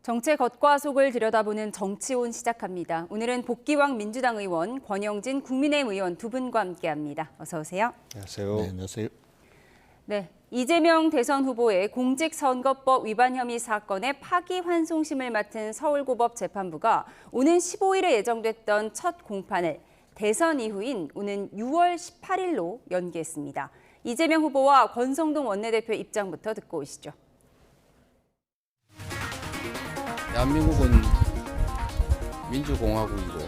정체 겉과 속을 들여다보는 정치온 시작합니다. 오늘은 복귀왕 민주당 의원, 권영진 국민의힘 의원 두 분과 함께합니다. 어서 오세요. 안녕하세요. 네, 안녕하세요. 네, 이재명 대선 후보의 공직선거법 위반 혐의 사건의 파기환송심을 맡은 서울고법 재판부가 오는 15일에 예정됐던 첫 공판을 대선 이후인 오는 6월 18일로 연기했습니다. 이재명 후보와 권성동 원내대표 입장부터 듣고 오시죠. 대한민국은 민주공화국이고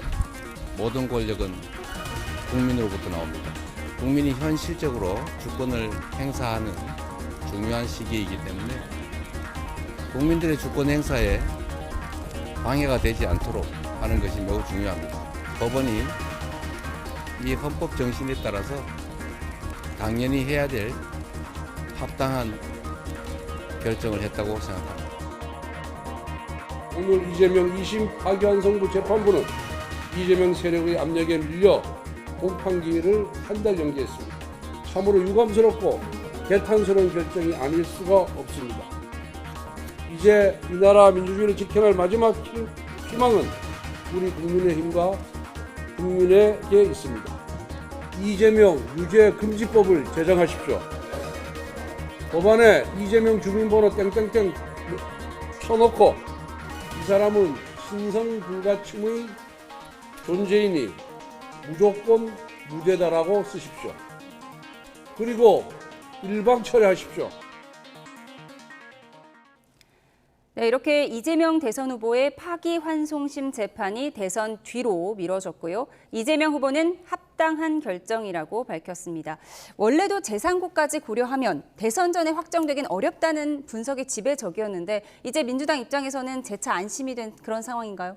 모든 권력은 국민으로부터 나옵니다. 국민이 현실적으로 주권을 행사하는 중요한 시기이기 때문에 국민들의 주권 행사에 방해가 되지 않도록 하는 것이 매우 중요합니다. 법원이 이 헌법 정신에 따라서 당연히 해야 될 합당한 결정을 했다고 생각합니다. 오늘 이재명 2심 파기환송부 재판부는 이재명 세력의 압력에 밀려 공판기일을 한 달 연기했습니다. 참으로 유감스럽고 개탄스러운 결정이 아닐 수가 없습니다. 이제 이 나라 민주주의를 지켜낼 마지막 희망은 우리 국민의힘과 국민에게 있습니다. 이재명 유죄 금지법을 제정하십시오. 법안에 이재명 주민번호 땡땡땡 쳐놓고 이 사람은 신성불가침의 존재이니 무조건 무죄다라고 쓰십시오. 그리고 일방 처리하십시오. 네, 이렇게 이재명 대선 후보의 파기환송심 재판이 대선 뒤로 미뤄졌고요. 이재명 후보는 합당한 결정이라고 밝혔습니다. 원래도 제3국까지 고려하면 대선 전에 확정되긴 어렵다는 분석이 지배적이었는데 이제 민주당 입장에서는 재차 안심이 된 그런 상황인가요?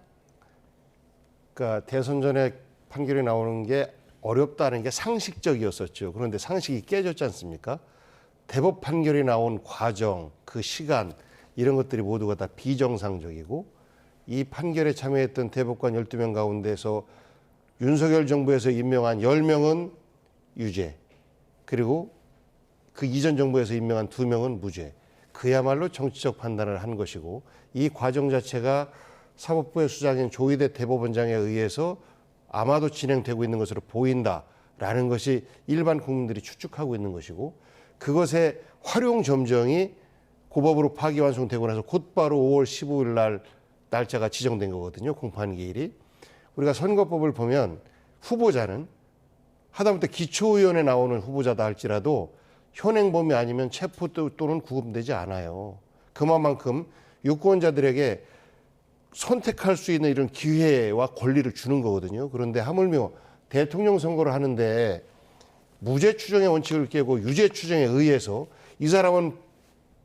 그러니까 대선 전에 판결이 나오는 게 어렵다는 게 상식적이었었죠. 그런데 상식이 깨졌지 않습니까? 대법 판결이 나온 과정, 그 시간 이런 것들이 모두가 다 비정상적이고 이 판결에 참여했던 대법관 12명 가운데서 윤석열 정부에서 임명한 10명은 유죄, 그리고 그 이전 정부에서 임명한 2명은 무죄. 그야말로 정치적 판단을 한 것이고 이 과정 자체가 사법부의 수장인 조희대 대법원장에 의해서 아마도 진행되고 있는 것으로 보인다라는 것이 일반 국민들이 추측하고 있는 것이고 그것의 활용 점정이 고법으로 파기환송되고 나서 곧바로 5월 15일 날 날짜가 지정된 거거든요. 공판기일이. 우리가 선거법을 보면 후보자는 하다못해 기초의원에 나오는 후보자다 할지라도 현행범이 아니면 체포 또는 구금되지 않아요. 그만큼 유권자들에게 선택할 수 있는 이런 기회와 권리를 주는 거거든요. 그런데 하물며 대통령 선거를 하는데 무죄 추정의 원칙을 깨고 유죄 추정에 의해서 이 사람은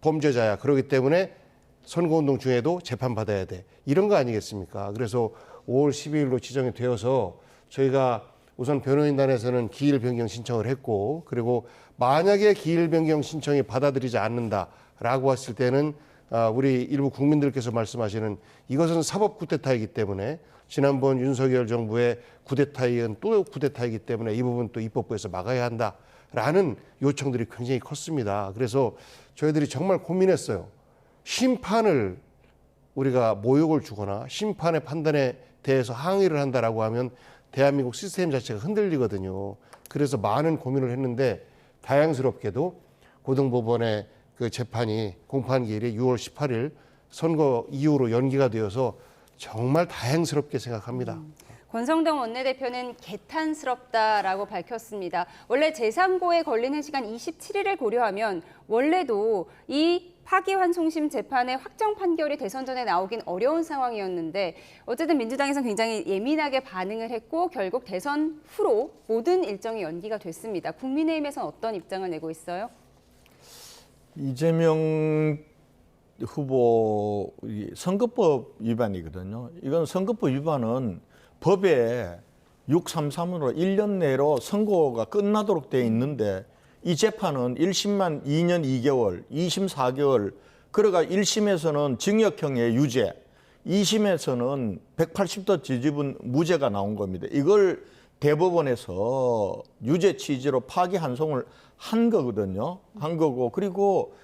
범죄자야. 그렇기 때문에 선거운동 중에도 재판받아야 돼. 이런 거 아니겠습니까? 그래서 5월 12일로 지정이 되어서 저희가 우선 변호인단에서는 기일 변경 신청을 했고 그리고 만약에 기일 변경 신청이 받아들이지 않는다라고 했을 때는 우리 일부 국민들께서 말씀하시는 이것은 사법 쿠데타이기 때문에 지난번 윤석열 정부의 쿠데타에 이은 또 쿠데타이기 때문에 이 부분 또 입법부에서 막아야 한다라는 요청들이 굉장히 컸습니다. 그래서 저희들이 정말 고민했어요. 심판을 우리가 모욕을 주거나 심판의 판단에 대해서 항의를 한다라고 하면 대한민국 시스템 자체가 흔들리거든요. 그래서 많은 고민을 했는데 다행스럽게도 고등법원의 그 재판이 공판기일이 6월 18일 선거 이후로 연기가 되어서 정말 다행스럽게 생각합니다. 권성동 원내대표는 개탄스럽다라고 밝혔습니다. 원래 제3고에 걸리는 시간 27일을 고려하면 원래도 이 파기환송심 재판의 확정 판결이 대선 전에 나오긴 어려운 상황이었는데 어쨌든 민주당에서는 굉장히 예민하게 반응을 했고 결국 대선 후로 모든 일정이 연기가 됐습니다. 국민의힘에서는 어떤 입장을 내고 있어요? 이재명 후보 선거법 위반이거든요. 이건 선거법 위반은 법에 633으로 1년 내로 선고가 끝나도록 돼 있는데 이 재판은 1심만 2년 2개월, 2심 4개월, 그러가 1심에서는 징역형의 유죄, 2심에서는 180도 뒤집은 무죄가 나온 겁니다. 이걸 대법원에서 유죄 취지로 파기환송을 한 거거든요. 한 거고 그리고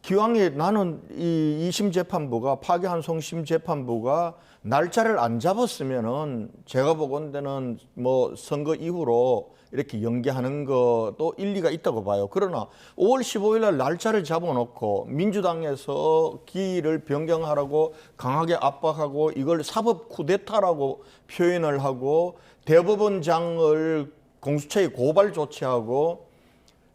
기왕에 나는 이 2심 재판부가 파기환송심 재판부가 날짜를 안 잡았으면은 제가 보건대는 뭐 선거 이후로 이렇게 연기하는 것도 일리가 있다고 봐요. 그러나 5월 15일 날 날짜를 잡아놓고 민주당에서 기일을 변경하라고 강하게 압박하고 이걸 사법 쿠데타라고 표현을 하고 대법원장을 공수처에 고발 조치하고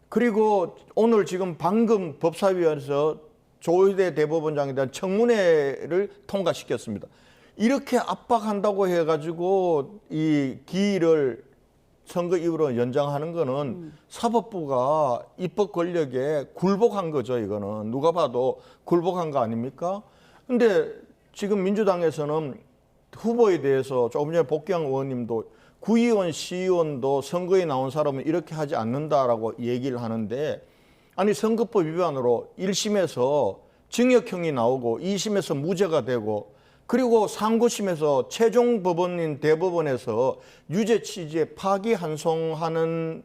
그리고 오늘 지금 방금 법사위에서 조희대 대법원장에 대한 청문회를 통과시켰습니다. 이렇게 압박한다고 해가지고 이 기일을 선거 이후로 연장하는 거는 사법부가 입법 권력에 굴복한 거죠. 이거는 누가 봐도 굴복한 거 아닙니까? 근데 지금 민주당에서는 후보에 대해서 조금 전에 복귀한 의원님도 구의원, 시의원도 선거에 나온 사람은 이렇게 하지 않는다라고 얘기를 하는데 아니 선거법 위반으로 1심에서 징역형이 나오고 2심에서 무죄가 되고 그리고 상고심에서 최종 법원인 대법원에서 유죄 취지에 파기환송하는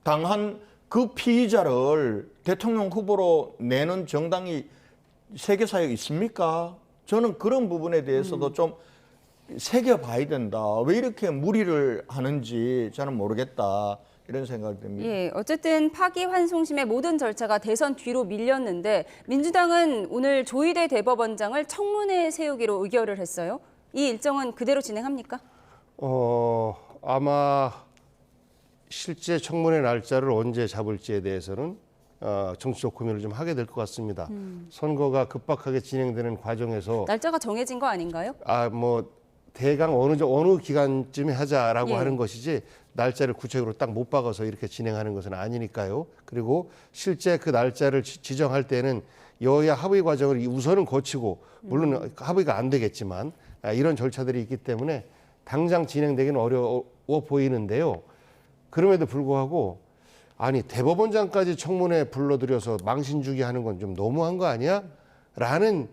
당한 그 피의자를 대통령 후보로 내는 정당이 세계사에 있습니까? 저는 그런 부분에 대해서도 좀 새겨봐야 된다. 왜 이렇게 무리를 하는지 저는 모르겠다. 이런 생각이 듭니다. 예, 어쨌든 파기환송심의 모든 절차가 대선 뒤로 밀렸는데 민주당은 오늘 조희대 대법원장을 청문회에 세우기로 의결을 했어요. 이 일정은 그대로 진행합니까? 아마 실제 청문회 날짜를 언제 잡을지에 대해서는 정치적 고민을 좀 하게 될 것 같습니다. 선거가 급박하게 진행되는 과정에서 날짜가 정해진 거 아닌가요? 뭐 대강 어느 기간쯤에 하자라고 예. 하는 것이지 날짜를 구체적으로 딱 못 박아서 이렇게 진행하는 것은 아니니까요. 그리고 실제 그 날짜를 지정할 때는 여야 합의 과정을 우선은 거치고 물론 합의가 안 되겠지만 이런 절차들이 있기 때문에 당장 진행되기는 어려워 보이는데요. 그럼에도 불구하고 아니 대법원장까지 청문회에 불러들여서 망신주기 하는 건 좀 너무한 거 아니야? 라는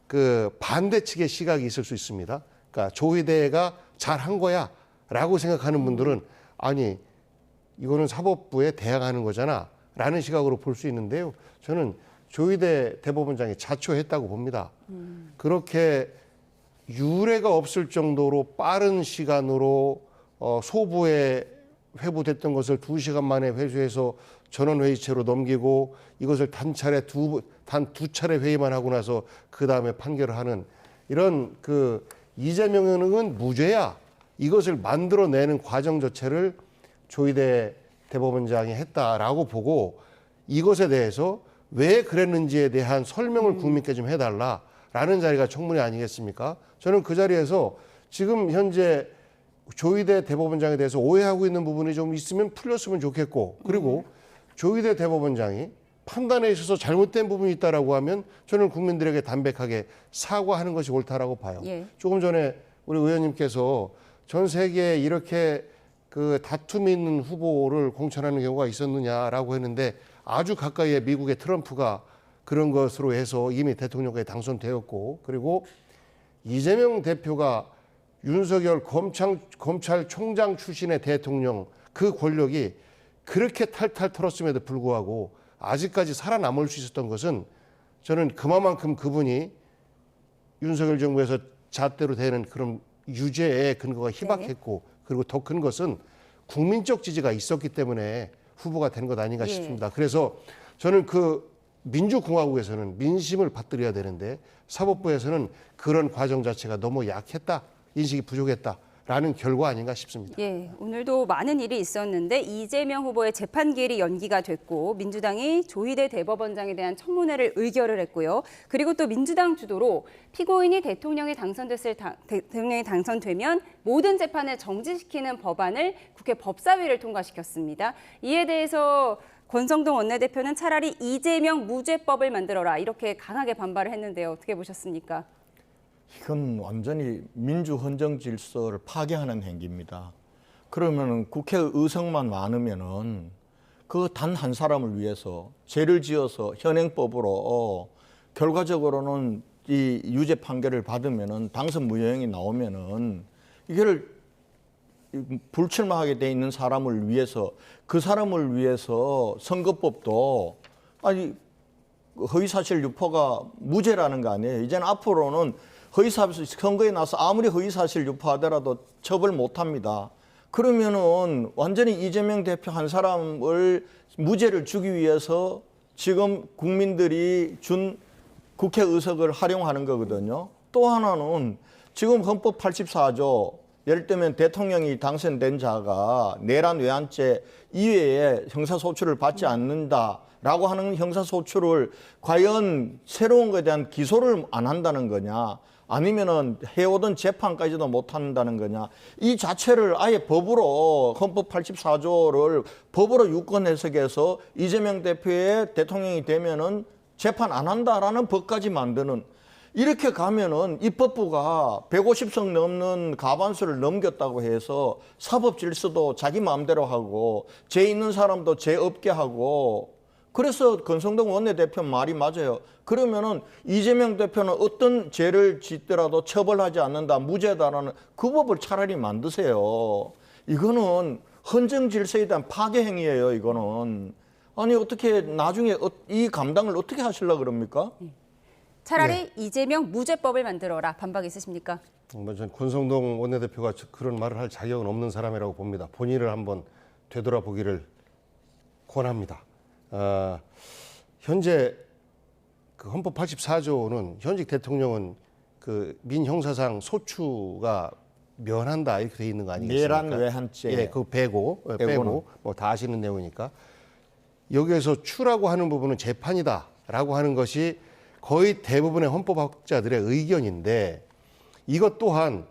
그 반대 측의 시각이 있을 수 있습니다. 그러니까 조희대가 잘한 거야 라고 생각하는 분들은 아니 이거는 사법부에 대항하는 거잖아 라는 시각으로 볼 수 있는데요. 저는 조희대 대법원장이 자초했다고 봅니다. 그렇게 유례가 없을 정도로 빠른 시간으로 소부에 회부됐던 것을 2시간 만에 회수해서 전원회의체로 넘기고 이것을 단 두 차례 회의만 하고 나서 그 다음에 판결을 하는 이런 그 이재명은 무죄야. 이것을 만들어내는 과정 자체를 조희대 대법원장이 했다라고 보고 이것에 대해서 왜 그랬는지에 대한 설명을 국민께 좀 해달라라는 자리가 청문회 아니겠습니까? 저는 그 자리에서 지금 현재 조희대 대법원장에 대해서 오해하고 있는 부분이 좀 있으면 풀렸으면 좋겠고 그리고 조희대 대법원장이 판단에 있어서 잘못된 부분이 있다라고 하면 저는 국민들에게 담백하게 사과하는 것이 옳다라고 봐요. 예. 조금 전에 우리 의원님께서 전 세계에 이렇게 그 다툼이 있는 후보를 공천하는 경우가 있었느냐라고 했는데 아주 가까이에 미국의 트럼프가 그런 것으로 해서 이미 대통령까지 당선되었고 그리고 이재명 대표가 윤석열 검찰총장 출신의 대통령 그 권력이 그렇게 탈탈 털었음에도 불구하고 아직까지 살아남을 수 있었던 것은 저는 그만큼 그분이 윤석열 정부에서 잣대로 되는 그런 유죄의 근거가 희박했고 그리고 더 큰 것은 국민적 지지가 있었기 때문에 후보가 된 것 아닌가 싶습니다. 그래서 저는 그 민주공화국에서는 민심을 받들여야 되는데 사법부에서는 그런 과정 자체가 너무 약했다, 인식이 부족했다라는 결과 아닌가 싶습니다. 예, 오늘도 많은 일이 있었는데 이재명 후보의 재판 기일이 연기가 됐고 민주당이 조희대 대법원장에 대한 청문회를 의결을 했고요. 그리고 또 민주당 주도로 피고인이 대통령이 당선되면 모든 재판을 정지시키는 법안을 국회 법사위를 통과시켰습니다. 이에 대해서 권성동 원내대표는 차라리 이재명 무죄법을 만들어라 이렇게 강하게 반발을 했는데요. 어떻게 보셨습니까? 이건 완전히 민주 헌정 질서를 파괴하는 행기입니다. 그러면은 국회 의석만 많으면은 그 단 한 사람을 위해서 죄를 지어서 현행법으로 결과적으로는 이 유죄 판결을 받으면은 당선 무효형이 나오면은 이거를 불출마하게 돼 있는 사람을 위해서 그 사람을 위해서 선거법도 아니 허위사실 유포가 무죄라는 거 아니에요. 이제는 앞으로는 허위사실 선거에 나서 아무리 허위사실 유포하더라도 처벌 못합니다. 그러면은 완전히 이재명 대표 한 사람을 무죄를 주기 위해서 지금 국민들이 준 국회 의석을 활용하는 거거든요. 또 하나는 지금 헌법 84조 예를 들면 대통령이 당선된 자가 내란 외환죄 이외에 형사소출을 받지 않는다라고 하는 형사소출을 과연 새로운 것에 대한 기소를 안 한다는 거냐, 아니면은 해오던 재판까지도 못 한다는 거냐, 이 자체를 아예 법으로 헌법 84조를 법으로 유권 해석해서 이재명 대표의 대통령이 되면은 재판 안 한다라는 법까지 만드는, 이렇게 가면은 입법부가 150석 넘는 가반수를 넘겼다고 해서 사법 질서도 자기 마음대로 하고 죄 있는 사람도 죄 없게 하고, 그래서 권성동 원내대표 말이 맞아요. 그러면은 이재명 대표는 어떤 죄를 짓더라도 처벌하지 않는다, 무죄다라는 그 법을 차라리 만드세요. 이거는 헌정 질서에 대한 파괴 행위예요. 이거는. 아니 어떻게 나중에 이 감당을 어떻게 하시려고 그럽니까? 차라리 이재명 무죄법을 만들어라. 반박 있으십니까? 전 권성동 원내대표가 그런 말을 할 자격은 없는 사람이라고 봅니다. 본인을 한번 되돌아보기를 권합니다. 현재 그 헌법 84조는 현직 대통령은 그 민형사상 소추가 면한다 이렇게 돼 있는 거 아니겠습니까? 내란 외환죄. 예, 그 빼고 뭐 다 아시는 내용이니까 여기에서 추라고 하는 부분은 재판이다라고 하는 것이 거의 대부분의 헌법학자들의 의견인데, 이것 또한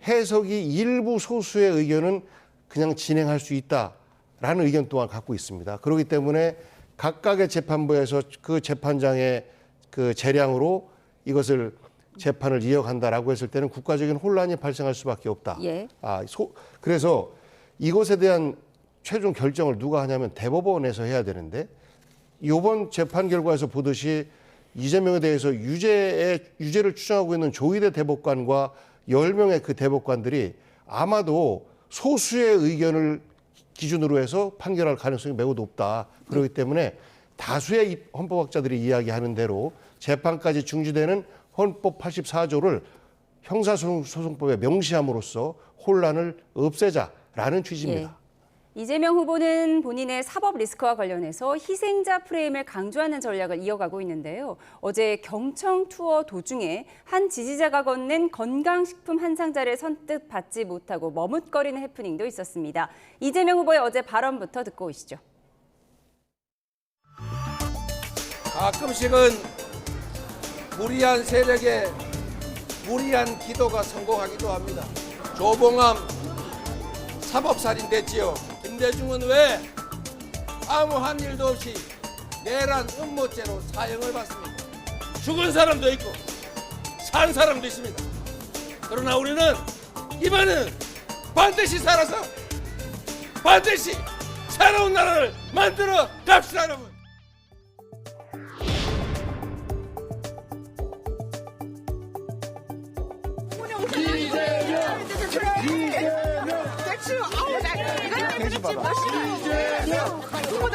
해석이 일부 소수의 의견은 그냥 진행할 수 있다라는 의견 또한 갖고 있습니다. 그렇기 때문에 각각의 재판부에서 그 재판장의 그 재량으로 이것을 재판을 이어간다라고 했을 때는 국가적인 혼란이 발생할 수밖에 없다. 예. 그래서 이것에 대한 최종 결정을 누가 하냐면 대법원에서 해야 되는데, 이번 재판 결과에서 보듯이 이재명에 대해서 유죄를 추정하고 있는 조희대 대법관과 10명의 그 대법관들이 아마도 소수의 의견을 기준으로 해서 판결할 가능성이 매우 높다. 그렇기 때문에 다수의 헌법학자들이 이야기하는 대로 재판까지 중지되는 헌법 84조를 형사소송법에 명시함으로써 혼란을 없애자라는 취지입니다. 예. 이재명 후보는 본인의 사법 리스크와 관련해서 희생자 프레임을 강조하는 전략을 이어가고 있는데요. 어제 경청 투어 도중에 한 지지자가 건넨 건강식품 한 상자를 선뜻 받지 못하고 머뭇거리는 해프닝도 있었습니다. 이재명 후보의 어제 발언부터 듣고 오시죠. 가끔씩은 무리한 세력의 무리한 기도가 성공하기도 합니다. 조봉암 사법살인 됐지요. 김대중은 왜 아무한 일도 없이 내란 음모죄로 사형을 받습니까? 죽은 사람도 있고 산 사람도 있습니다. 그러나 우리는 이번에는 반드시 살아서 반드시 새로운 나라를 만들어 갑시다, 여러분.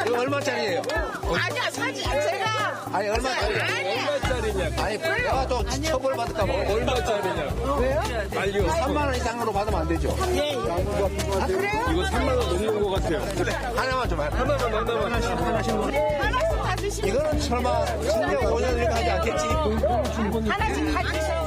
이거 얼마짜리예요? 아니야, 사지 제가. 아니 얼마짜리냐? 아니 내가 또 처벌받을까 봐. 얼마짜리냐? 왜요? 이거 3만 원 이상으로 받으면 안 되죠? 예. 아, 그래요? 이거 3만 원 넘는 것 같아요. 하나만 좀 해. 하나씩. 하나씩 받으시면 이거는 설마 10년 5년 이렇게 하지 않겠지? 하나씩 받으세요.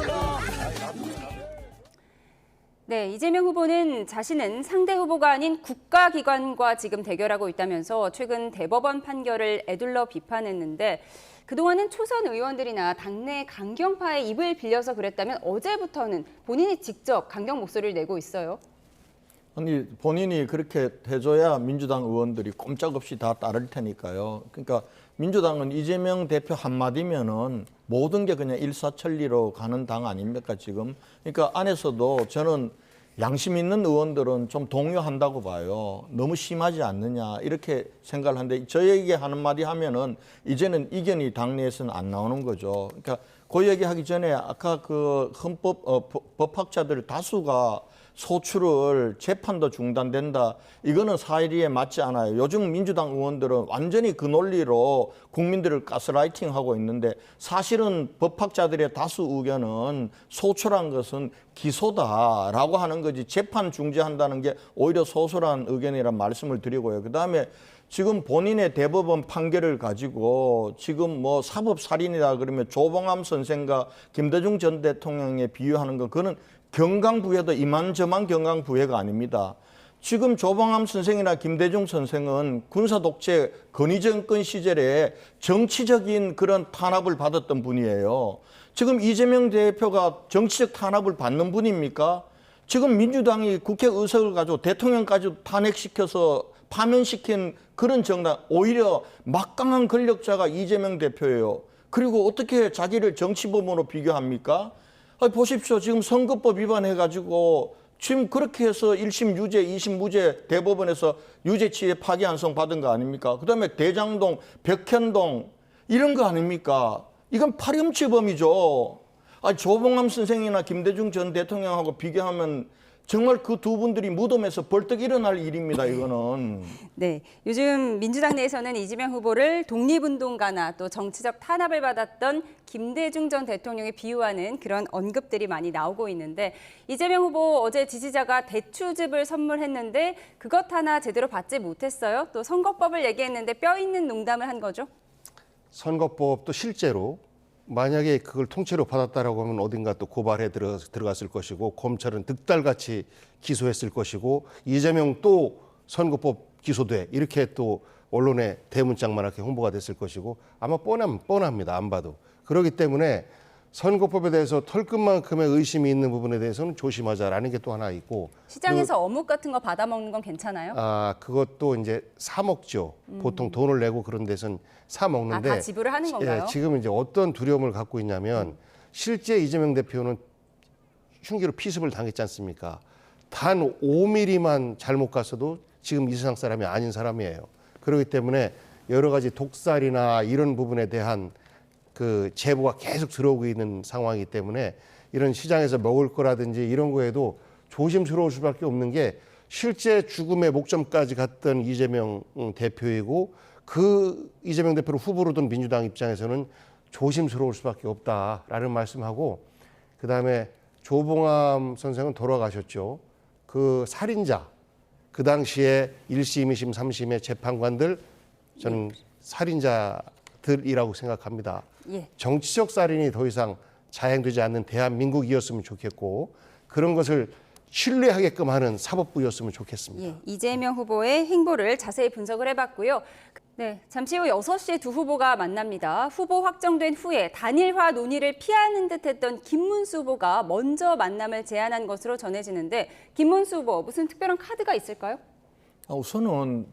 네, 이재명 후보는 자신은 상대 후보가 아닌 국가기관과 지금 대결하고 있다면서 최근 대법원 판결을 에둘러 비판했는데, 그동안은 초선 의원들이나 당내 강경파의 입을 빌려서 그랬다면 어제부터는 본인이 직접 강경 목소리를 내고 있어요. 아니 본인이 그렇게 해줘야 민주당 의원들이 꼼짝없이 다 따를 테니까요. 그러니까 민주당은 이재명 대표 한마디면은 모든 게 그냥 일사천리로 가는 당 아닙니까 지금? 그러니까 안에서도 저는 양심 있는 의원들은 좀 동요한다고 봐요. 너무 심하지 않느냐 이렇게 생각을 하는데, 저에게 하는 마디 하면은 이제는 이견이 당내에서는 안 나오는 거죠. 그러니까 그 얘기하기 전에 아까 그 법학자들 다수가 소출을 재판도 중단된다. 이거는 사실에 맞지 않아요. 요즘 민주당 의원들은 완전히 그 논리로 국민들을 가스라이팅하고 있는데 사실은 법학자들의 다수 의견은 소출한 것은 기소다라고 하는 거지 재판 중지한다는 게 오히려 소설한 의견이란 말씀을 드리고요. 그다음에 지금 본인의 대법원 판결을 가지고 지금 뭐 사법살인이다 그러면 조봉암 선생과 김대중 전 대통령에 비유하는 건 그거는 경강부회도 이만저만 경강부회가 아닙니다. 지금 조봉암 선생이나 김대중 선생은 군사독재 건의정권 시절에 정치적인 그런 탄압을 받았던 분이에요. 지금 이재명 대표가 정치적 탄압을 받는 분입니까? 지금 민주당이 국회의석을 가지고 대통령까지 탄핵시켜서 파면시킨 그런 정당, 오히려 막강한 권력자가 이재명 대표예요. 그리고 어떻게 자기를 정치범으로 비교합니까? 보십시오. 지금 선거법 위반해가지고 지금 그렇게 해서 1심 유죄, 2심 무죄 대법원에서 유죄치에 파기환송 받은 거 아닙니까? 그다음에 대장동, 벽현동 이런 거 아닙니까? 이건 파렴치범이죠. 조봉암 선생이나 김대중 전 대통령하고 비교하면 정말 그 두 분들이 무덤에서 벌떡 일어날 일입니다. 이거는. 네, 요즘 민주당 내에서는 이재명 후보를 독립운동가나 또 정치적 탄압을 받았던 김대중 전 대통령에 비유하는 그런 언급들이 많이 나오고 있는데 이재명 후보 어제 지지자가 대추즙을 선물했는데 그것 하나 제대로 받지 못했어요. 또 선거법을 얘기했는데 뼈 있는 농담을 한 거죠. 선거법도 실제로 만약에 그걸 통째로 받았다라고 하면 어딘가 또 고발해 들어갔을 것이고 검찰은 득달같이 기소했을 것이고 이재명 또 선거법 기소돼 이렇게 또 언론에 대문짝만하게 홍보가 됐을 것이고 아마 뻔합니다. 안 봐도. 그렇기 때문에 선거법에 대해서 털끝만큼의 의심이 있는 부분에 대해서는 조심하자라는 게 또 하나 있고 시장에서 어묵 같은 거 받아먹는 건 괜찮아요? 그것도 이제 사 먹죠. 보통 돈을 내고 그런 데선 사 먹는데 다 지불을 하는 건가요? 예, 지금 이제 어떤 두려움을 갖고 있냐면 실제 이재명 대표는 흉기로 피습을 당했지 않습니까? 단 5mm만 잘못 갔어도 지금 이 세상 사람이 아닌 사람이에요. 그렇기 때문에 여러 가지 독살이나 이런 부분에 대한 그 제보가 계속 들어오고 있는 상황이기 때문에 이런 시장에서 먹을 거라든지 이런 거에도 조심스러울 수밖에 없는 게 실제 죽음의 목점까지 갔던 이재명 대표이고 그 이재명 대표를 후보로 둔 민주당 입장에서는 조심스러울 수밖에 없다라는 말씀하고 그다음에 조봉암 선생은 돌아가셨죠. 그 살인자 그 당시에 1심, 2심, 3심의 재판관들 저는 살인자들이라고 생각합니다. 예. 정치적 살인이 더 이상 자행되지 않는 대한민국이었으면 좋겠고 그런 것을 신뢰하게끔 하는 사법부였으면 좋겠습니다. 예, 이재명 후보의 행보를 자세히 분석을 해봤고요. 네, 잠시 후 6시에 두 후보가 만납니다. 후보 확정된 후에 단일화 논의를 피하는 듯했던 김문수 후보가 먼저 만남을 제안한 것으로 전해지는데 김문수 후보 무슨 특별한 카드가 있을까요? 우선은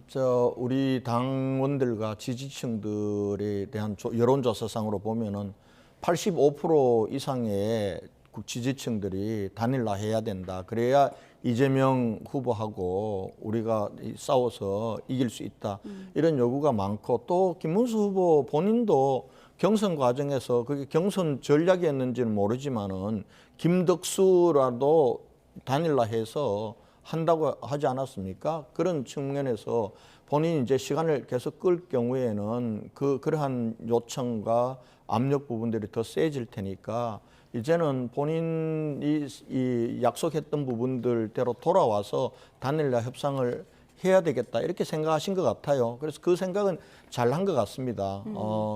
우리 당원들과 지지층들에 대한 여론조사상으로 보면은 85% 이상의 지지층들이 단일화해야 된다. 그래야 이재명 후보하고 우리가 싸워서 이길 수 있다. 이런 요구가 많고 또 김문수 후보 본인도 경선 과정에서 그게 경선 전략이었는지는 모르지만은 김덕수라도 단일화해서 한다고 하지 않았습니까? 그런 측면에서 본인이 이제 시간을 계속 끌 경우에는 그러한 요청과 압력 부분들이 더 세질 테니까 이제는 본인이 이 약속했던 부분들대로 돌아와서 단일화 협상을 해야 되겠다 이렇게 생각하신 것 같아요. 그래서 그 생각은 잘한 것 같습니다.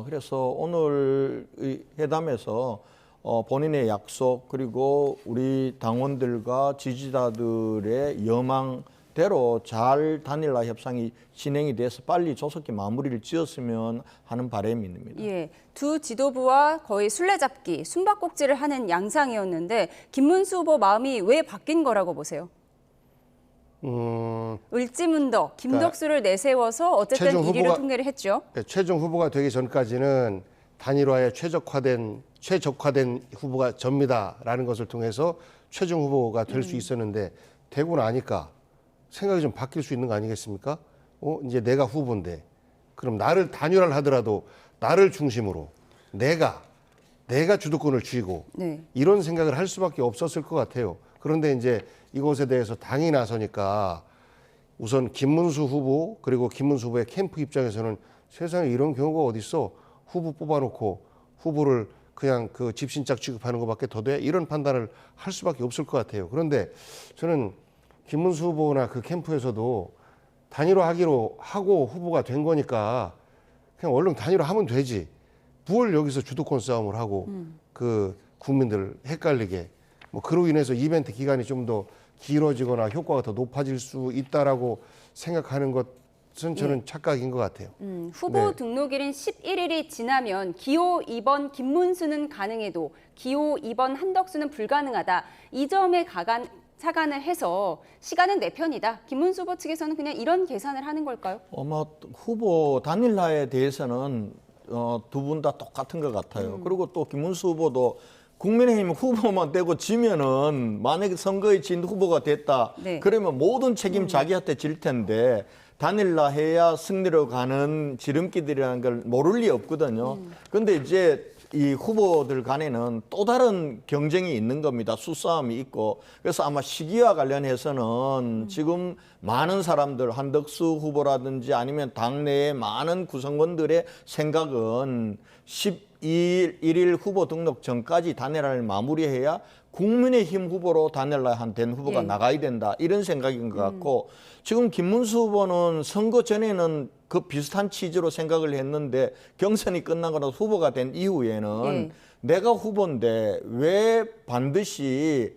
그래서 오늘 이 회담에서 본인의 약속 그리고 우리 당원들과 지지자들의 여망대로 잘 단일화 협상이 진행이 돼서 빨리 조속히 마무리를 지었으면 하는 바람이 있습니다. 예, 두 지도부와 거의 술래잡기, 숨바꼭질을 하는 양상이었는데 김문수 후보 마음이 왜 바뀐 거라고 보세요? 을지문덕, 김덕수를 내세워서 어쨌든 최종 1위로 후보가- 통계를 했죠. 최종 후보가 되기 전까지는 단일화에 최적화된 후보가 접니다라는 것을 통해서 최종 후보가 될 수 있었는데 되고 나니까 생각이 좀 바뀔 수 있는 거 아니겠습니까? 이제 내가 후보인데 그럼 나를 단일화를 하더라도 나를 중심으로 내가 내가 주도권을 쥐고 네. 이런 생각을 할 수밖에 없었을 것 같아요. 그런데 이제 이것에 대해서 당이 나서니까 우선 김문수 후보 그리고 김문수 후보의 캠프 입장에서는 세상에 이런 경우가 어딨어? 후보 뽑아놓고 후보를 그냥 그 집신짝 취급하는 것밖에 더 돼? 이런 판단을 할 수밖에 없을 것 같아요. 그런데 저는 김문수 후보나 그 캠프에서도 단일화하기로 하고 후보가 된 거니까 그냥 얼른 단일화하면 되지. 뭘 여기서 주도권 싸움을 하고 그 국민들 헷갈리게 뭐 그로 인해서 이벤트 기간이 좀 더 길어지거나 효과가 더 높아질 수 있다라고 생각하는 것은 저는 착각인 것 같아요. 후보 네. 등록일인 11일이 지나면 기호 2번 김문수는 가능해도 기호 2번 한덕수는 불가능하다. 이 점에 착안을 해서 시간은 내 편이다. 김문수 후보 측에서는 그냥 이런 계산을 하는 걸까요? 후보 단일화에 대해서는 두 분 다 똑같은 것 같아요. 그리고 또 김문수 후보도 국민의힘 후보만 되고 지면은 만약에 선거에 진 후보가 됐다. 네. 그러면 모든 책임 자기한테 질 텐데 단일화해야 승리로 가는 지름길이라는 걸 모를 리 없거든요. 그런데 이제 이 후보들 간에는 또 다른 경쟁이 있는 겁니다. 수싸움이 있고. 그래서 아마 시기와 관련해서는 지금 많은 사람들, 한덕수 후보라든지 아니면 당내의 많은 구성원들의 생각은 12일 1일 후보 등록 전까지 단일화를 마무리해야 국민의힘 후보로 단일화 된 후보가 예. 나가야 된다. 이런 생각인 것 같고 지금 김문수 후보는 선거 전에는 그 비슷한 취지로 생각을 했는데 경선이 끝나고 나서 후보가 된 이후에는 예. 내가 후보인데 왜 반드시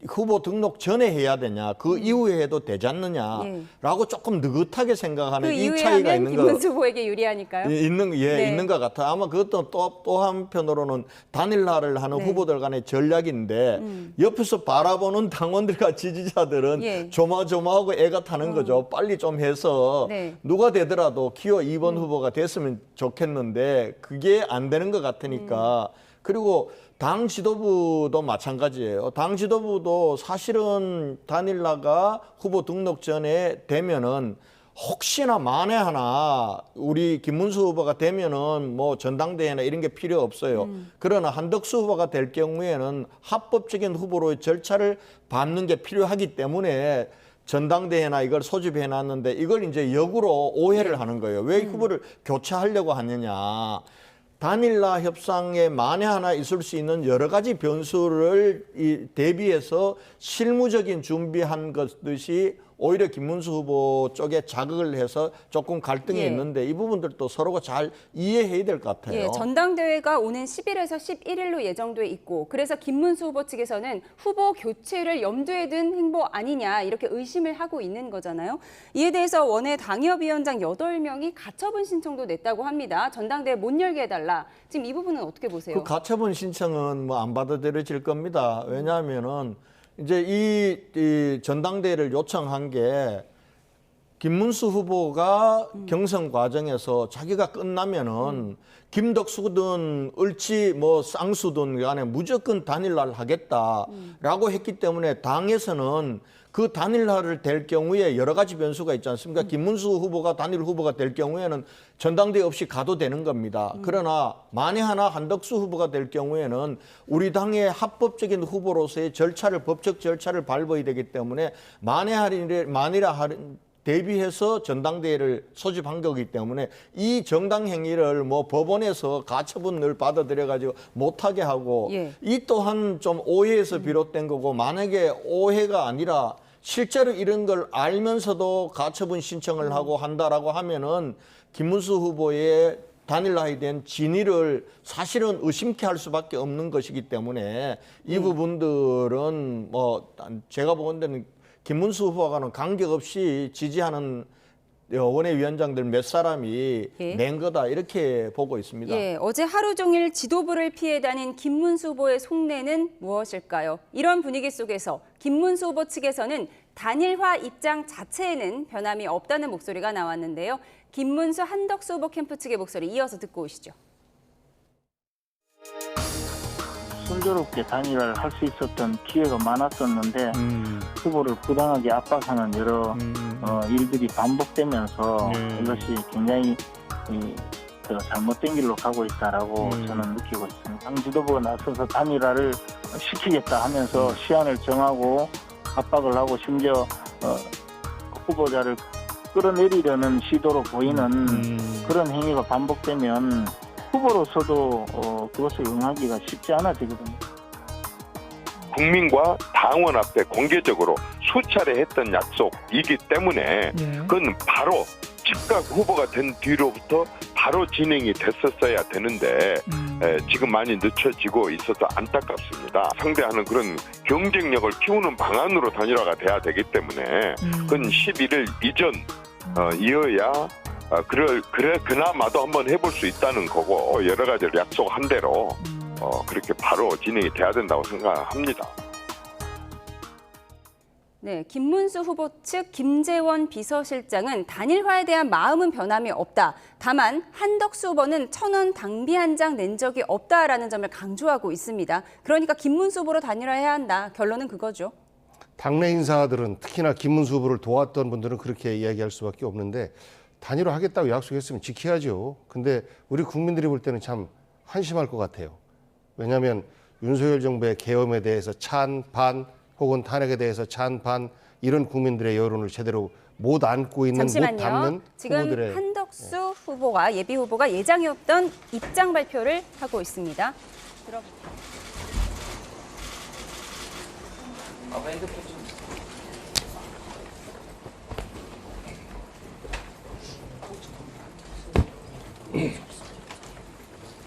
후보 등록 전에 해야 되냐, 그 이후에 해도 되지 않느냐라고 조금 느긋하게 생각하는 그 이 이후에 차이가 하면 있는 거. 김문수 후보에게 유리하니까요. 네. 있는 것 같아요. 아마 그것도 또 한편으로는 단일화를 하는 네. 후보들 간의 전략인데 옆에서 바라보는 당원들과 지지자들은 예. 조마조마하고 애가 타는 거죠. 빨리 좀 해서 네. 누가 되더라도 기호 2번 후보가 됐으면 좋겠는데 그게 안 되는 것 같으니까 그리고 당 지도부도 마찬가지예요. 당 지도부도 사실은 단일화가 후보 등록 전에 되면은 혹시나 만에 하나 우리 김문수 후보가 되면은 뭐 전당대회나 이런 게 필요 없어요. 그러나 한덕수 후보가 될 경우에는 합법적인 후보로의 절차를 밟는 게 필요하기 때문에 전당대회나 이걸 소집해 놨는데 이걸 이제 역으로 오해를 하는 거예요. 왜 후보를 교체하려고 하느냐. 단일화 협상에 만에 하나 있을 수 있는 여러 가지 변수를 대비해서 실무적인 준비한 것듯이 오히려 김문수 후보 쪽에 자극을 해서 조금 갈등이 예. 있는데 이 부분들도 서로가 잘 이해해야 될 것 같아요. 예, 전당대회가 오는 10일에서 11일로 예정돼 있고 그래서 김문수 후보 측에서는 후보 교체를 염두에 둔 행보 아니냐 이렇게 의심을 하고 있는 거잖아요. 이에 대해서 원외 당협위원장 8명이 가처분 신청도 냈다고 합니다. 전당대회 못 열게 해달라. 지금 이 부분은 어떻게 보세요? 그 가처분 신청은 뭐 안 받아들여질 겁니다. 왜냐하면은 이제 이 전당대회를 요청한 게 김문수 후보가 경선 과정에서 자기가 끝나면은 김덕수든 을지 뭐 쌍수든 간에 무조건 단일화를 하겠다라고 했기 때문에 당에서는 그 단일화를 될 경우에 여러 가지 변수가 있지 않습니까? 김문수 후보가 단일 후보가 될 경우에는 전당대회 없이 가도 되는 겁니다. 그러나 만에 하나 한덕수 후보가 될 경우에는 우리 당의 합법적인 후보로서의 법적 절차를 밟아야 되기 때문에 만이라 대비해서 전당대회를 소집한 거기 때문에 이 정당 행위를 뭐 법원에서 가처분을 받아들여가지고 못하게 하고 예. 이 또한 좀 오해에서 비롯된 거고 만약에 오해가 아니라 실제로 이런 걸 알면서도 가처분 신청을 하고 한다라고 하면은 김문수 후보의 단일화에 대한 진위를 사실은 의심케 할 수밖에 없는 것이기 때문에 이 부분들은 뭐 제가 보건대는 김문수 후보와는 관계없이 지지하는 원외위원장들 몇 사람이 예. 낸 거다 이렇게 보고 있습니다. 예, 어제 하루 종일 지도부를 피해 다닌 김문수 후보의 속내는 무엇일까요? 이런 분위기 속에서 김문수 후보 측에서는 단일화 입장 자체에는 변함이 없다는 목소리가 나왔는데요. 김문수 한덕수 후보 캠프 측의 목소리 이어서 듣고 오시죠. 순조롭게 단일화를 할 수 있었던 기회가 많았었는데 후보를 부당하게 압박하는 여러 일들이 반복되면서 이것이 굉장히 것들가 잘못된 길로 가고 있다라고 저는 느끼고 있습니다. 당 지도부가 나서서 단일화를 시키겠다 하면서 시한을 정하고 압박을 하고 심지어 후보자를 끌어내리려는 시도로 보이는 그런 행위가 반복되면 후보로서도 그것을 응하기가 쉽지 않아지거든요. 국민과 당원 앞에 공개적으로 수차례 했던 약속이기 때문에 그건 바로 즉각 후보가 된 뒤로부터 바로 진행이 됐었어야 되는데 지금 많이 늦춰지고 있어서 안타깝습니다. 상대하는 그런 경쟁력을 키우는 방안으로 단일화가 돼야 되기 때문에 그건 11일 이전 이어야 그나마도 한번 해볼 수 있다는 거고 여러 가지를 약속한 대로 그렇게 바로 진행이 돼야 된다고 생각합니다. 네, 김문수 후보 측 김재원 비서실장은 단일화에 대한 마음은 변함이 없다. 다만 한덕수 후보는 1,000원 당비 한 장 낸 적이 없다라는 점을 강조하고 있습니다. 그러니까 김문수 후보로 단일화해야 한다. 결론은 그거죠. 당내 인사들은 특히나 김문수 후보를 도왔던 분들은 그렇게 이야기할 수밖에 없는데 단일화 하겠다고 약속했으면 지켜야죠. 근데 우리 국민들이 볼 때는 참 한심할 것 같아요. 왜냐하면 윤석열 정부의 계엄에 대해서 찬반 혹은 탄핵에 대해서 찬반 이런 국민들의 여론을 제대로 못 안고 있는 못 담는 잠시만요. 지금 후보들의 한덕수 후보와 예비 후보가 예정이 없던 입장 발표를 하고 있습니다. 들어볼게요.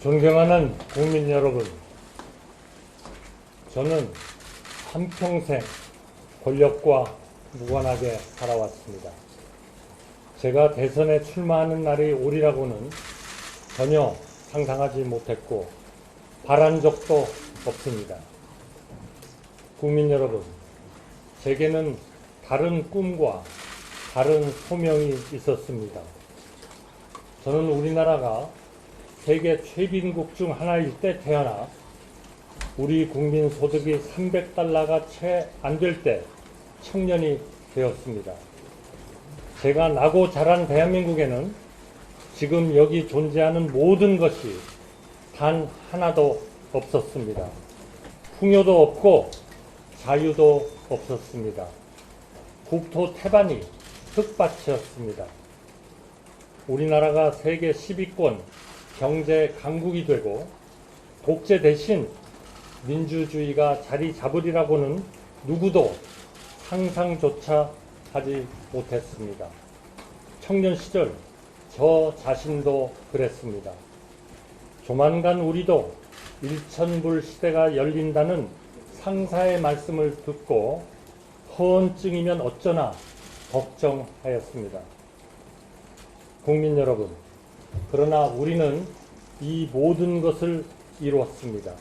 존경하는 국민 여러분, 저는 한평생 권력과 무관하게 살아왔습니다. 제가 대선에 출마하는 날이 오리라고는 전혀 상상하지 못했고 바란 적도 없습니다. 국민 여러분, 제게는 다른 꿈과 다른 소명이 있었습니다. 저는 우리나라가 세계 최빈국 중 하나일 때 태어나 우리 국민 소득이 300달러가 채 안 될 때 청년이 되었습니다. 제가 나고 자란 대한민국에는 지금 여기 존재하는 모든 것이 단 하나도 없었습니다. 풍요도 없고 자유도 없었습니다. 국토 태반이 흙밭이었습니다. 우리나라가 세계 10위권 경제 강국이 되고 독재 대신 민주주의가 자리 잡으리라고는 누구도 상상조차 하지 못했습니다. 청년 시절 저 자신도 그랬습니다. 조만간 우리도 일천불 시대가 열린다는 상사의 말씀을 듣고 허언증이면 어쩌나 걱정하였습니다. 국민 여러분, 그러나 우리는 이 모든 것을 이루었습니다.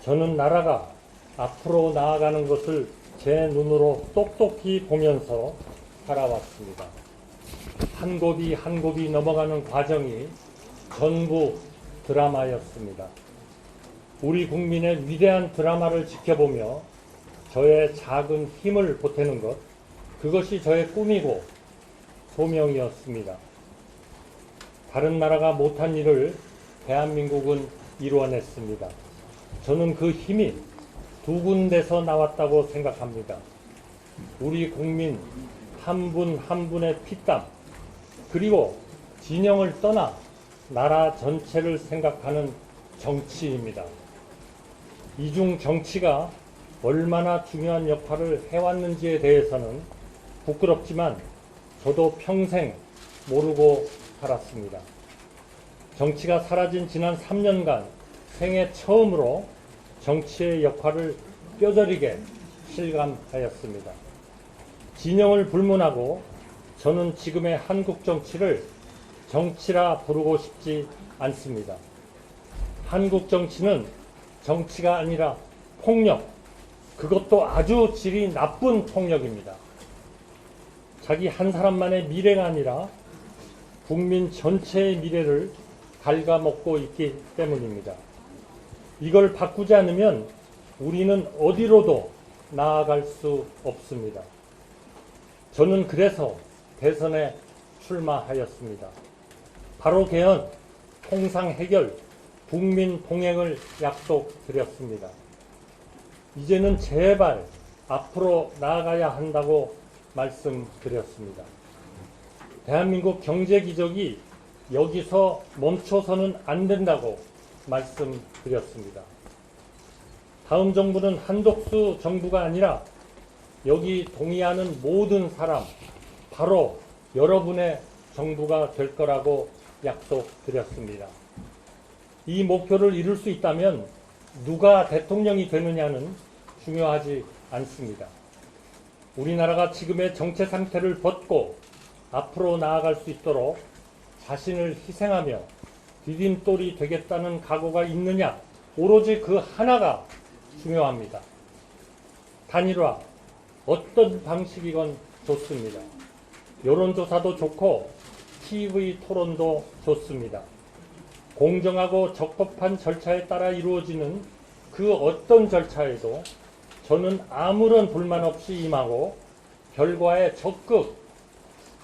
저는 나라가 앞으로 나아가는 것을 제 눈으로 똑똑히 보면서 살아왔습니다. 한 곱이 한 곱이 넘어가는 과정이 전부 드라마였습니다. 우리 국민의 위대한 드라마를 지켜보며 저의 작은 힘을 보태는 것, 그것이 저의 꿈이고 소명이었습니다. 다른 나라가 못한 일을 대한민국은 이루어냈습니다. 저는 그 힘이 두 군데서 나왔다고 생각합니다. 우리 국민 한 분 한 분의 피땀, 그리고 진영을 떠나 나라 전체를 생각하는 정치입니다. 이중 정치가 얼마나 중요한 역할을 해왔는지에 대해서는 부끄럽지만 저도 평생 모르고 살았습니다. 정치가 사라진 지난 3년간 생애 처음으로 정치의 역할을 뼈저리게 실감하였습니다. 진영을 불문하고 저는 지금의 한국 정치를 정치라 부르고 싶지 않습니다. 한국 정치는 정치가 아니라 폭력, 그것도 아주 질이 나쁜 폭력입니다. 자기 한 사람만의 미래가 아니라 국민 전체의 미래를 갉아먹고 있기 때문입니다. 이걸 바꾸지 않으면 우리는 어디로도 나아갈 수 없습니다. 저는 그래서 대선에 출마하였습니다. 바로 개헌, 통상 해결, 국민 동행을 약속드렸습니다. 이제는 제발 앞으로 나아가야 한다고 말씀드렸습니다. 대한민국 경제 기적이 여기서 멈춰서는 안 된다고 말씀드렸습니다. 다음 정부는 한덕수 정부가 아니라 여기 동의하는 모든 사람, 바로 여러분의 정부가 될 거라고 약속드렸습니다. 이 목표를 이룰 수 있다면 누가 대통령이 되느냐는 중요하지 않습니다. 우리나라가 지금의 정체 상태를 벗고 앞으로 나아갈 수 있도록 자신을 희생하며 디딤돌이 되겠다는 각오가 있느냐, 오로지 그 하나가 중요합니다. 단일화, 어떤 방식이건 좋습니다. 여론조사도 좋고 TV 토론도 좋습니다. 공정하고 적법한 절차에 따라 이루어지는 그 어떤 절차에도 저는 아무런 불만 없이 임하고 결과에 적극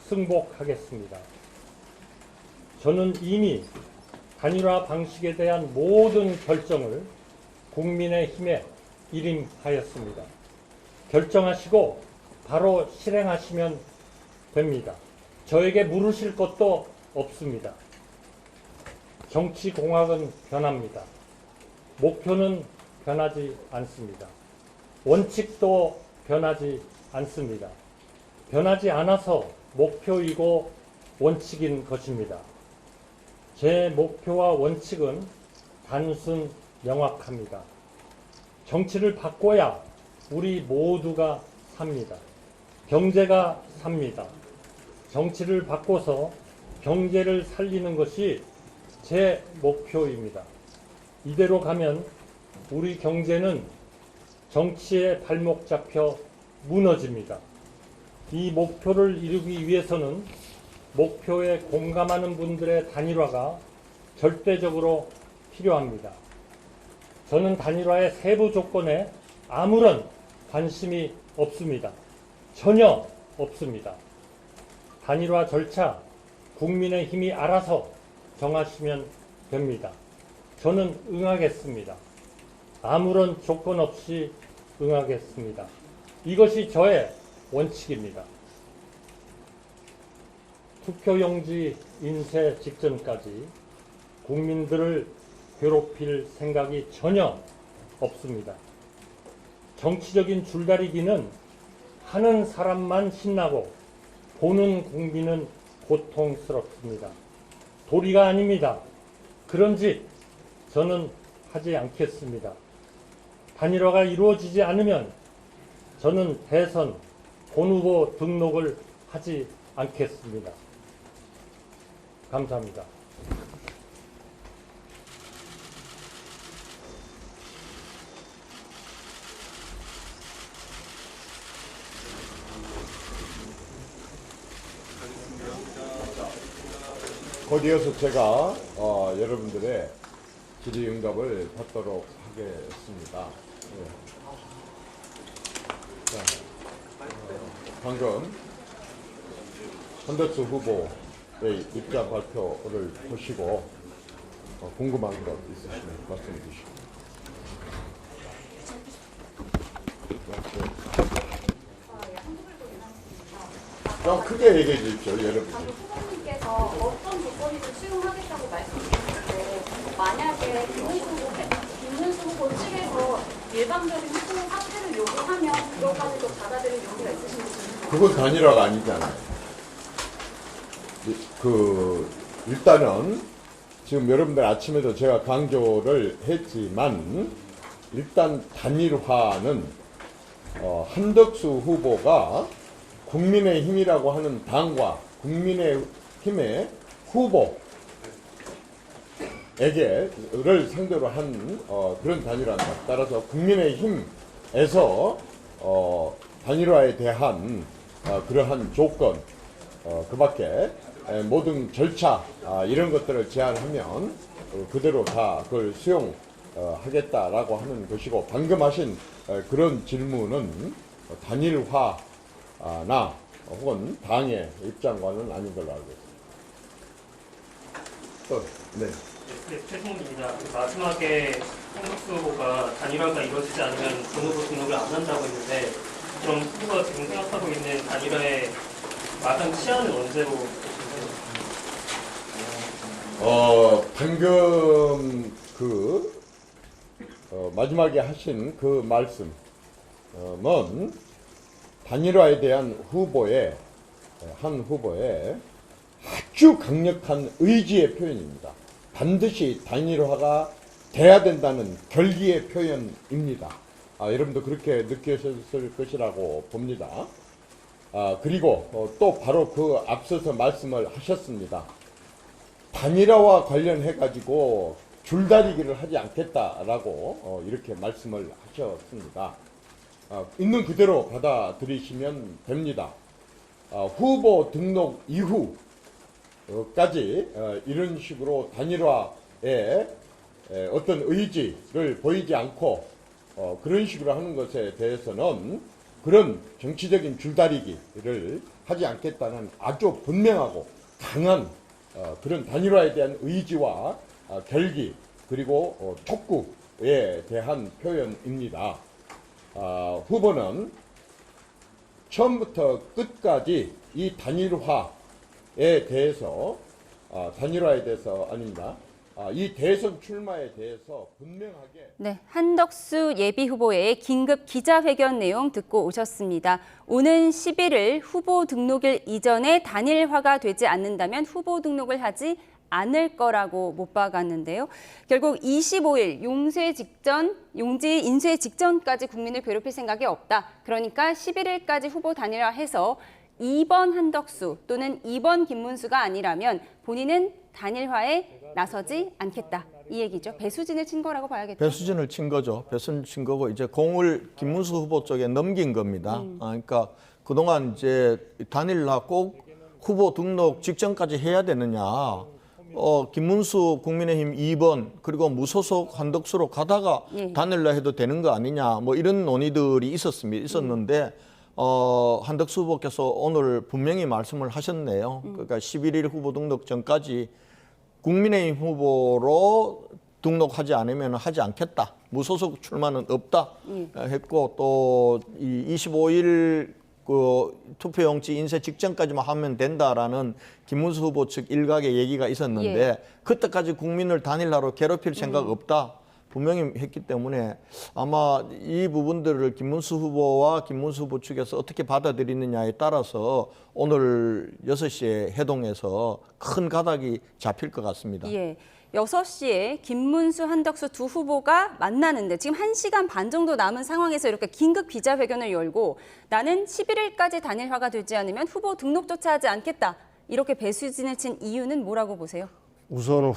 승복하겠습니다. 저는 이미 단일화 방식에 대한 모든 결정을 국민의힘에 일임하였습니다. 결정하시고 바로 실행하시면 됩니다. 저에게 물으실 것도 없습니다. 정치공학은 변합니다. 목표는 변하지 않습니다. 원칙도 변하지 않습니다. 변하지 않아서 목표이고 원칙인 것입니다. 제 목표와 원칙은 단순 명확합니다. 정치를 바꿔야 우리 모두가 삽니다. 경제가 삽니다. 정치를 바꿔서 경제를 살리는 것이 제 목표입니다. 이대로 가면 우리 경제는 정치에 발목 잡혀 무너집니다. 이 목표를 이루기 위해서는 목표에 공감하는 분들의 단일화가 절대적으로 필요합니다. 저는 단일화의 세부 조건에 아무런 관심이 없습니다. 전혀 없습니다. 단일화 절차 국민의힘이 알아서 정하시면 됩니다. 저는 응하겠습니다. 아무런 조건 없이 응하겠습니다. 이것이 저의 원칙입니다. 투표용지 인쇄 직전까지 국민들을 괴롭힐 생각이 전혀 없습니다. 정치적인 줄다리기는 하는 사람만 신나고 보는 국민은 고통스럽습니다. 도리가 아닙니다. 그런 짓 저는 하지 않겠습니다. 단일화가 이루어지지 않으면 저는 대선 본후보 등록을 하지 않겠습니다. 감사합니다. 곧 이어서 제가 여러분들의 질의응답을 받도록 하겠습니다. 네. 자, 방금 한덕수 후보의 입장 발표를 보시고 궁금한 것 있으시면 말씀해 주시고. 좀 크게 얘기해 주십시오, 여러분. 후보님께서 어떤 조건이든 수용하겠다고 말씀하셨는데 만약에 김문수 후보 측에서 일방적인 후보 사퇴를 요구하면 그것까지도 받아들일 용의가 있으신지. 그건 단일화가 아니잖아요. 일단은 지금 여러분들 아침에도 제가 강조를 했지만 일단 단일화는 한덕수 후보가 국민의힘이라고 하는 당과 국민의힘의 후보에게를 상대로 한 그런 단일화입니다. 따라서 국민의힘에서 단일화에 대한 그러한 조건 그 밖에 모든 절차 이런 것들을 제안하면 그대로 다 그걸 수용하겠다라고 하는 것이고, 방금 하신 그런 질문은 단일화나 혹은 당의 입장과는 아닌 걸로 알고 있습니다. 네. 최승훈입니다. 마지막에 한덕수 후보가 단일화가 이루어지지 않으면 전 후보 등록을 안 한다고 했는데 그럼 후보가 지금 생각하고 있는 단일화의 마감 시한은 언제로 보시나요? 방금 마지막에 하신 그 말씀은 단일화에 대한 한 후보의 아주 강력한 의지의 표현입니다. 반드시 단일화가 돼야 된다는 결기의 표현입니다. 여러분도 그렇게 느끼셨을 것이라고 봅니다. 그리고 또 바로 그 앞서서 말씀을 하셨습니다. 단일화와 관련해 가지고 줄다리기를 하지 않겠다라고 이렇게 말씀을 하셨습니다. 있는 그대로 받아들이시면 됩니다. 후보 등록 이후까지 이런 식으로 단일화에 어떤 의지를 보이지 않고 그런 식으로 하는 것에 대해서는 그런 정치적인 줄다리기를 하지 않겠다는 아주 분명하고 강한 그런 단일화에 대한 의지와 결기 그리고 촉구에 대한 표현입니다. 후보는 처음부터 끝까지 이 단일화에 대해서 아닙니다. 이 대선 출마에 대해서 분명하게 네, 한덕수 예비후보의 긴급 기자회견 내용 듣고 오셨습니다. 오는 11일 후보 등록일 이전에 단일화가 되지 않는다면 후보 등록을 하지 않을 거라고 못 박았는데요. 결국 25일 용지 인쇄 직전까지 국민을 괴롭힐 생각이 없다. 그러니까 11일까지 후보 단일화해서 2번 한덕수 또는 2번 김문수가 아니라면 본인은 단일화에 나서지 않겠다. 이 얘기죠. 배수진을 친 거라고 봐야겠죠. 배수진을 친 거죠. 배수진을 친 거고 이제 공을 김문수 후보 쪽에 넘긴 겁니다. 그러니까 그동안 이제 단일화 꼭 후보 등록 직전까지 해야 되느냐. 김문수 국민의힘 2번 그리고 무소속 한덕수로 가다가 단일화 해도 되는 거 아니냐. 뭐 이런 논의들이 있었는데 한덕수 후보께서 오늘 분명히 말씀을 하셨네요. 그러니까 11일 후보 등록 전까지 국민의힘 후보로 등록하지 않으면 하지 않겠다. 무소속 출마는 없다 했고 또 이 25일 그 투표용지 인쇄 직전까지만 하면 된다라는 김문수 후보 측 일각의 얘기가 있었는데 그때까지 국민을 단일화로 괴롭힐 생각 없다. 분명히 했기 때문에 아마 이 부분들을 김문수 후보와 김문수 후보 측에서 어떻게 받아들이느냐에 따라서 오늘 6시에 해동해서 큰 가닥이 잡힐 것 같습니다. 예. 6시에 김문수, 한덕수 두 후보가 만나는데 지금 1시간 반 정도 남은 상황에서 이렇게 긴급 기자회견을 열고 나는 11일까지 단일화가 되지 않으면 후보 등록조차 하지 않겠다. 이렇게 배수진을 친 이유는 뭐라고 보세요? 우선은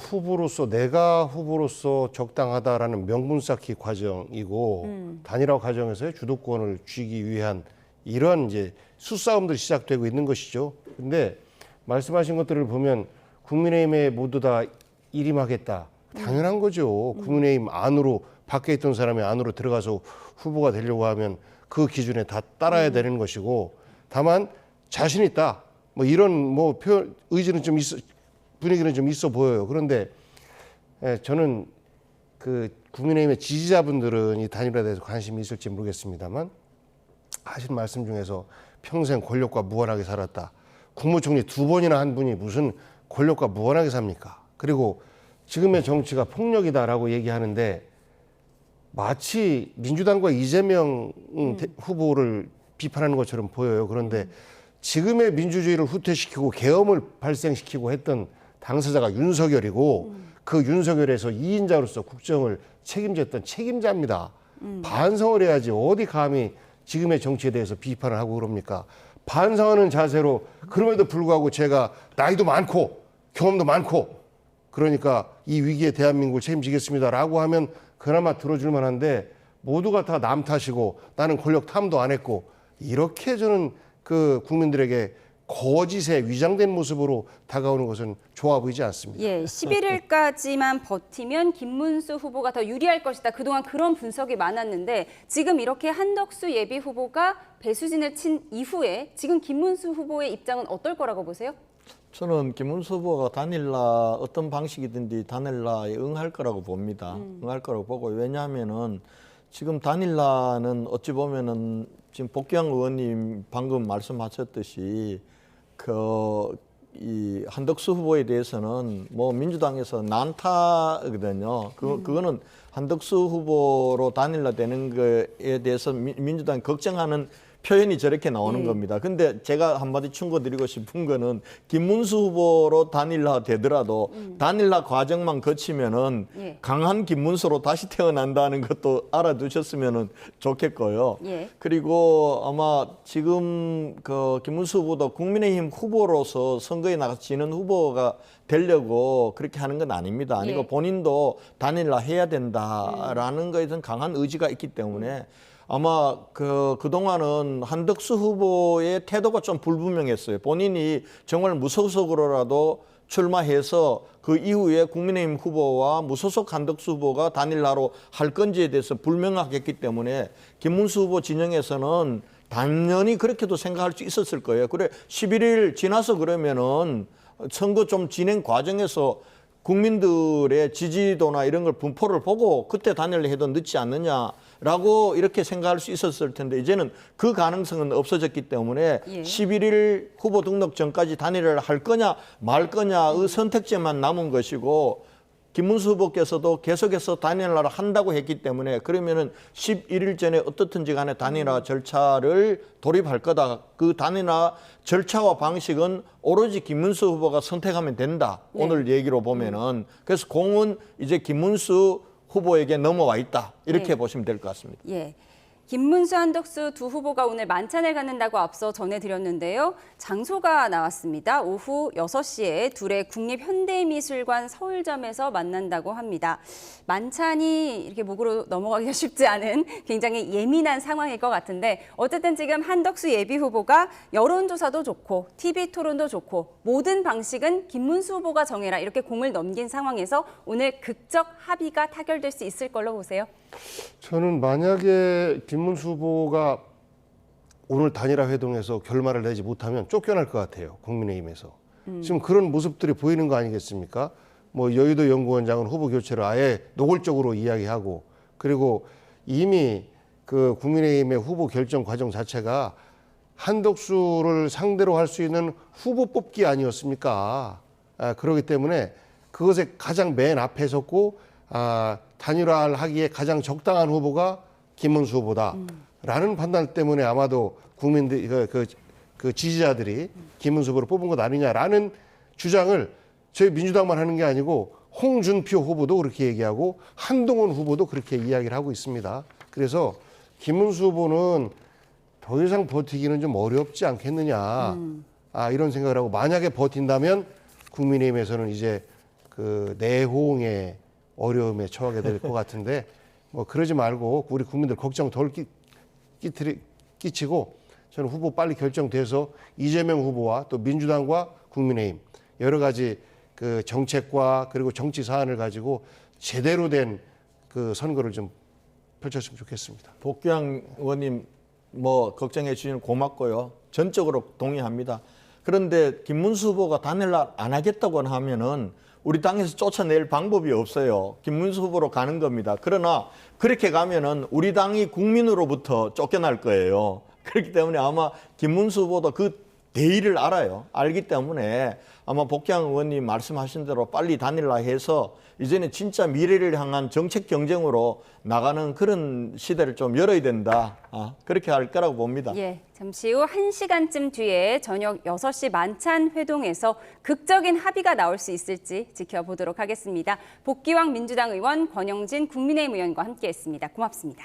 내가 후보로서 적당하다라는 명분 쌓기 과정이고 단일화 과정에서의 주도권을 쥐기 위한 이런 이제 수싸움들이 시작되고 있는 것이죠. 근데 말씀하신 것들을 보면 국민의힘에 모두 다 일임하겠다. 당연한 거죠. 국민의힘 안으로 밖에 있던 사람이 안으로 들어가서 후보가 되려고 하면 그 기준에 다 따라야 되는 것이고 다만 자신 있다. 뭐 이런 표현 의지는 좀 분위기는 좀 있어 보여요. 그런데 저는 그 국민의힘의 지지자분들은 이 단일화에 대해서 관심이 있을지 모르겠습니다만 하신 말씀 중에서 평생 권력과 무관하게 살았다. 국무총리 2번이나 한 분이 무슨 권력과 무관하게 삽니까? 그리고 지금의 정치가 폭력이다라고 얘기하는데 마치 민주당과 이재명 후보를 비판하는 것처럼 보여요. 그런데 지금의 민주주의를 후퇴시키고 계엄을 발생시키고 했던 당사자가 윤석열이고 그 윤석열에서 2인자로서 국정을 책임졌던 책임자입니다. 반성을 해야지 어디 감히 지금의 정치에 대해서 비판을 하고 그럽니까? 반성하는 자세로 그럼에도 불구하고 제가 나이도 많고 경험도 많고 그러니까 이 위기에 대한민국을 책임지겠습니다라고 하면 그나마 들어줄 만한데 모두가 다 남 탓이고 나는 권력 탐도 안 했고 이렇게 저는 그 국민들에게 거짓의 위장된 모습으로 다가오는 것은 좋아 보이지 않습니다. 예, 11일까지만 버티면 김문수 후보가 더 유리할 것이다. 그동안 그런 분석이 많았는데 지금 이렇게 한덕수 예비 후보가 배수진을 친 이후에 지금 김문수 후보의 입장은 어떨 거라고 보세요? 저는 김문수 후보가 단일화 어떤 방식이든지 단일화에 응할 거라고 봅니다. 응할 거라고 보고 왜냐하면은 지금 단일화는 어찌 보면은 지금 복귀한 의원님 방금 말씀하셨듯이 이 한덕수 후보에 대해서는 뭐 민주당에서 난타거든요. 그거는 한덕수 후보로 단일화되는 거에 대해서 민주당이 걱정하는 표현이 저렇게 나오는 겁니다. 근데 제가 한마디 충고드리고 싶은 거는 김문수 후보로 단일화 되더라도 단일화 과정만 거치면은 강한 김문수로 다시 태어난다는 것도 알아두셨으면 좋겠고요. 그리고 아마 지금 김문수 후보도 국민의힘 후보로서 선거에 나가서 지는 후보가 되려고 그렇게 하는 건 아닙니다. 아니고 본인도 단일화 해야 된다라는 거에 대한 강한 의지가 있기 때문에 아마 그동안은 한덕수 후보의 태도가 좀 불분명했어요. 본인이 정말 무소속으로라도 출마해서 그 이후에 국민의힘 후보와 무소속 한덕수 후보가 단일화로 할 건지에 대해서 불명확했기 때문에 김문수 후보 진영에서는 당연히 그렇게도 생각할 수 있었을 거예요. 그래 11일 지나서 그러면은 선거 좀 진행 과정에서 국민들의 지지도나 이런 걸 분포를 보고 그때 단일화 해도 늦지 않느냐라고 이렇게 생각할 수 있었을 텐데 이제는 그 가능성은 없어졌기 때문에 11일 후보 등록 전까지 단일화를 할 거냐 말 거냐의 선택지만 남은 것이고 김문수 후보께서도 계속해서 단일화를 한다고 했기 때문에 그러면은 11일 전에 어떻든지 간에 단일화 절차를 돌입할 거다. 그 단일화 절차와 방식은 오로지 김문수 후보가 선택하면 된다. 오늘 얘기로 보면은. 그래서 공은 이제 김문수 후보에게 넘어와 있다. 이렇게 보시면 될 것 같습니다. 김문수, 한덕수 두 후보가 오늘 만찬을 갖는다고 앞서 전해드렸는데요. 장소가 나왔습니다. 오후 6시에 둘의 국립현대미술관 서울점에서 만난다고 합니다. 만찬이 이렇게 목으로 넘어가기가 쉽지 않은 굉장히 예민한 상황일 것 같은데 어쨌든 지금 한덕수 예비후보가 여론조사도 좋고 TV토론도 좋고 모든 방식은 김문수 후보가 정해라 이렇게 공을 넘긴 상황에서 오늘 극적 합의가 타결될 수 있을 걸로 보세요? 저는 만약에 김문수 후보가 오늘 단일화 회동에서 결말을 내지 못하면 쫓겨날 것 같아요. 국민의힘에서. 지금 그런 모습들이 보이는 거 아니겠습니까? 뭐 여의도 연구원장은 후보 교체를 아예 노골적으로 이야기하고 그리고 이미 그 국민의힘의 후보 결정 과정 자체가 한덕수를 상대로 할 수 있는 후보 뽑기 아니었습니까? 그렇기 때문에 그것에 가장 맨 앞에 섰고 단일화를 하기에 가장 적당한 후보가 김문수 후보다라는 판단 때문에 아마도 국민들 그 지지자들이 김문수 후보를 뽑은 것 아니냐라는 주장을 저희 민주당만 하는 게 아니고 홍준표 후보도 그렇게 얘기하고 한동훈 후보도 그렇게 이야기를 하고 있습니다. 그래서 김문수 후보는 더 이상 버티기는 좀 어렵지 않겠느냐 이런 생각을 하고 만약에 버틴다면 국민의힘에서는 이제 그 내홍의 어려움에 처하게 될 것 같은데 뭐 그러지 말고 우리 국민들 걱정 덜 끼치고 저는 후보 빨리 결정돼서 이재명 후보와 또 민주당과 국민의힘 여러 가지 그 정책과 그리고 정치 사안을 가지고 제대로 된 그 선거를 좀 펼쳤으면 좋겠습니다. 복귀한 의원님 뭐 걱정해 주시면 고맙고요. 전적으로 동의합니다. 그런데 김문수 후보가 단일화 안 하겠다고 하면은 우리 당에서 쫓아낼 방법이 없어요. 김문수 후보로 가는 겁니다. 그러나 그렇게 가면은 우리 당이 국민으로부터 쫓겨날 거예요. 그렇기 때문에 아마 김문수 후보도 그 대의를 알아요. 알기 때문에 아마 복귀한 의원님 말씀하신 대로 빨리 단일화해서 이제는 진짜 미래를 향한 정책 경쟁으로 나가는 그런 시대를 좀 열어야 된다. 그렇게 할 거라고 봅니다. 잠시 후 1시간쯤 뒤에 저녁 6시 만찬 회동에서 극적인 합의가 나올 수 있을지 지켜보도록 하겠습니다. 복귀왕 민주당 의원 권영진 국민의힘 의원과 함께했습니다. 고맙습니다.